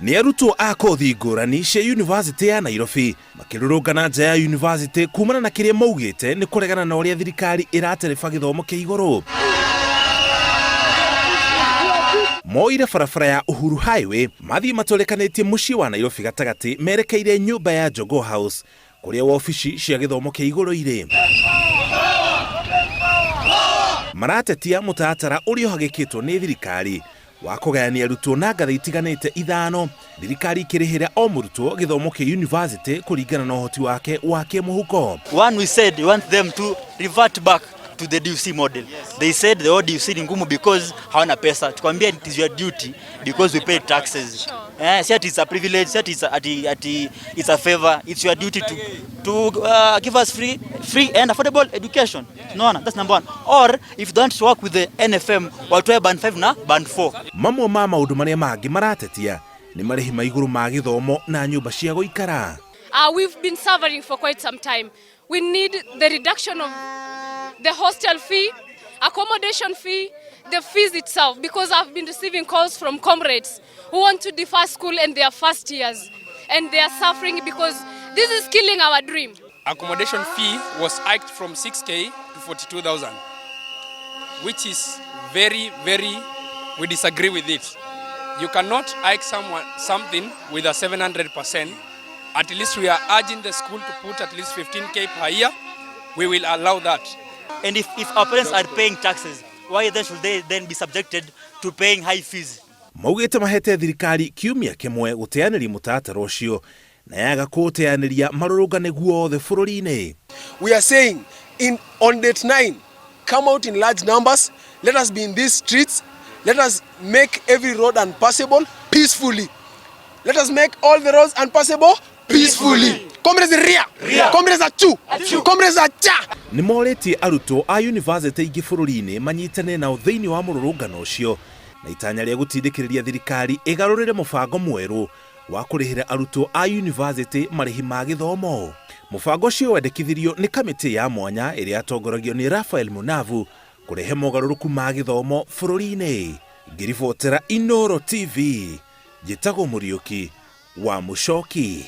Nĩ arutwo a kothi ngũrani cia University ya Nairobi makĩrũrũngana nja ya university kumana na kĩrĩa maugĩte nĩ kũregana na ũrĩa thirikari ĩratereba gĩthomo kĩa igũrũ. Moire barabara ya Uhuru Highway mathiĩ matũrĩkanĩtie mũciĩ wa Nairobi gatagatĩ merekeire nyũmba ya Jogoo House kũrĩa wabici cia gĩthomo kĩa igũrũ irĩ. Maratetia mũtaratara ũrĩa ũhagĩkĩtwo nĩ thirikari wa kũgayania arutwo na ngathĩ itiganĩte ithano, thirikari ikĩrĩhĩra o mũrutwo gĩthomo kĩa university kũringana na ũhoti wake wa kĩmũhuko. One, we said we want them to revert back to the DUC model. Yes. They said the old DUC ni ngumu because hawana pesa. Tukwambia it is your duty because we pay taxes. Sure. See, it's a privilege, it's a favor. It's your duty to give us free and affordable education. Yes. No, that's number one. Or if you don't work with the NFM, watoe band 5 na band 4. Mamwe ma maũndũ marĩa mangĩ maratetia nĩ marĩhi ma igũrũ ma gĩthomo na nyũmba cia gũikara. We've been suffering for quite some time. We need the reduction of the hostel fee, accommodation fee, the fees itself, because I've been receiving calls from comrades who want to defer school in their first years, and they are suffering because this is killing our dream. Accommodation fee was hiked from 6K to 42,000, which is very, we disagree with it. You cannot hike something with a 700%. At least we are urging the school to put at least 15K per year. We will allow that. And if our parents are paying taxes, why then should they then be subjected to paying high fees? Maugĩte mahete thirikari kiumia kĩmwe gũteanĩria mũtaratara ũcio na yaga kũteanĩria marũrũngane guothe bũrũri-inĩ. We are saying on date 9, come out in large numbers, let us be in these streets, let us make every road unpassable peacefully. Let us make all the roads unpassable peacefully. Comrades ria, comrades achu, comrades acha. Nĩ morĩtie arutwo a university ingĩ bũrũri-inĩ manyitane nao thĩinĩ wa mũrũrũngano ũcio na itanya rĩa gũtindĩkĩrĩria thirikari ĩgarũrĩre mũbango mwerũ wa kũrĩhĩra arutwo a university marĩhi ma gĩthomo. Mũbango ũcio wendekithirio nĩ kamĩtĩ ya mwanya ĩrĩa yatongoragio nĩ Raphael Munavu kũrehe mogarũrũku ma gĩthomo bũrũri-inĩ. Ngĩribotera Inooro TV, njĩtagwo Mũriũki wa Mũchoki.